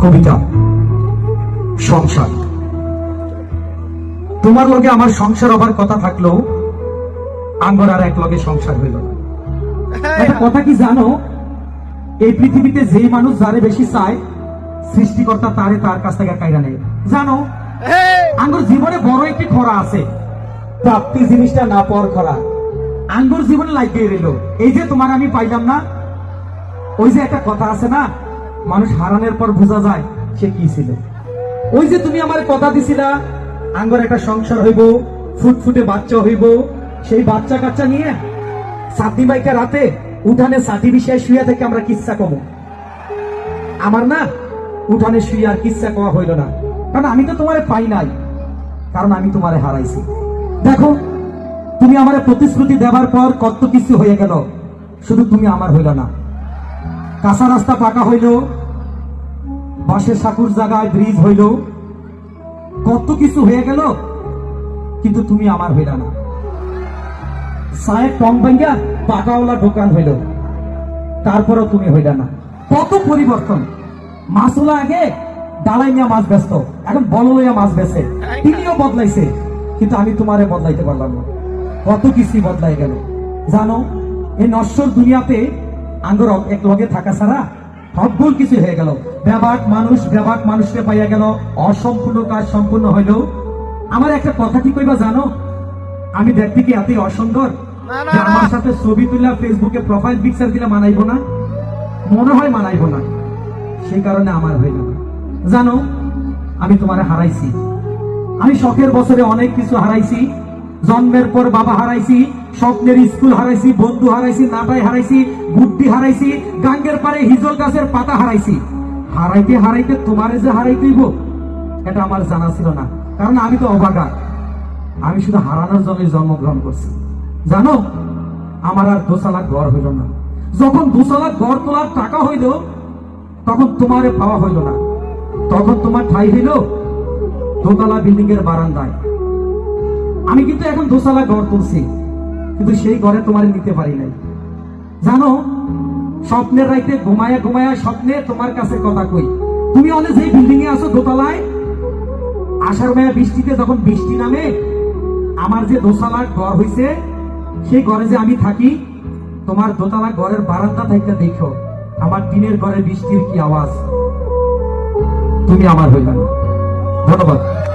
কবিতা সংসার। তোমার লগে আমার সংসার হবার কথা থাকলেও আঙ্গর আর এক লগে সংসার হইল না। একটা কথা কি জানো, এই পৃথিবীতে যেই মানুষ যারে বেশি চায় সৃষ্টিকর্তা তারে তার কাছ থেকে কাইরা নেয়। জানো, আঙ্গর জীবনে বড় একটি খরা আছে, প্রাপ্তি জিনিসটা না পাওয়ার খরা। আঙ্গর জীবনে লাগিয়ে রইল। এই যে তোমার আমি পাইলাম না, ওই যে একটা কথা আছে না, মানুষ হারানোর পর বোঝা যায় সে কি ছিল। ওই যে তুমি আমার কথা দিছিলা আঙ্গর একটা সংসার হইব, ফুটফুটে বাচ্চা হইব, সেই বাচ্চা কাচ্চা নিয়ে সাতনি বাইকা রাতে উঠানে সাথী বিষয়ে শুয়ে থেকে আমরা কিচ্ছা কমো। আমার না উঠানে শুয়ে আর কিচ্ছা কওয়া হইল না, কারণ আমি তো তোমারে পাই নাই, কারণ আমি তোমারে হারাইছি। দেখো, তুমি আমারে প্রতিশ্রুতি দেবার পর কত কিছু হয়ে গেল, শুধু তুমি আমার হইল না। কাঁচা রাস্তা পাকা হইল, বাঁশের সাঁকুর জায়গায় ব্রিজ হইল, কত কিছু হয়ে গেল, কিন্তু তুমি আমার হইল না। সাহেব টং ভাঙ্গা পাকাওয়ালা দোকান হইল, তারপরেও তুমি হইল না। কত পরিবর্তন। মাছওয়ালা আগে ডালাই নিয়ে মাছ ব্যস্ত, এখন বল লইয়া মাছ বেছে। তিনিও বদলাইছে, কিন্তু আমি তোমারে বদলাইতে পারলাম না। কত কিছু বদলাই গেল। জানো, এই নশ্বর দুনিয়াতে আঙ্গর এক লগে থাকা ছাড়া সবগুল কিছু হয়ে গেল। ব্যাবাক মানুষকে পাইয়া গেল, অসম্পূর্ণ কাজ সম্পূর্ণ হইল। আমার একটা কথা কি কইবা জানো, আমি দেখতে কি এতই অসুন্দর যে আমার সাথে ছবি তুলে ফেসবুকে প্রোফাইল পিকচার দিলে মানাইবো না? মনে হয় মানাইবো না, সেই কারণে আমার হইল না। জানো, আমি তোমারে হারাইছি। আমি শখের বছরে অনেক কিছু হারাইছি। জন্মের পর বাবা হারাইছি, স্বপ্নের স্কুল হারাইছি, বন্ধু হারাইছি, নাটাই হারাইছি, বুদ্ধি হারাইছি, গাঙ্গের পারে হিজল গাছের পাতা হারাইছি। হারাইতে হারাইতে তোমারে যে হারাইতেইব এটা আমার জানা ছিল না, কারণ আমি তো অবাগা। আমি শুধু হারানোর জন্য জন্মগ্রহণ করছি। জানো, আমার আর দোসালা ঘর হইল না। যখন দোসালা ঘর তোলার টাকা হইল, তখন তোমারে পাওয়া হইল না। তখন তোমার ঠাই হইল দোতলা বিল্ডিং এর বারান্দায়। আমি কিন্তু এখন দোসালা ঘর তুলছি, কিন্তু সেই ঘরে তোমার নিতে পারি নাই। জানো, স্বপ্নের রাইতে ঘুমায়া ঘুমায়া স্বপ্নে তোমার কাছে কথা কই। তুমি অনেক যে বিল্ডিং এ আসো দোতলায়, আষাঢ় মায়া বৃষ্টিতে যখন বৃষ্টি নামে, আমার যে দোতলা ঘর হইছে সেই ঘরে যে আমি থাকি, তোমার দোতলা ঘরের বারান্দা থেকে দেখো আমার টিনের ঘরে বৃষ্টির কি আওয়াজ। তুমি আমার হইলা না। ধন্যবাদ।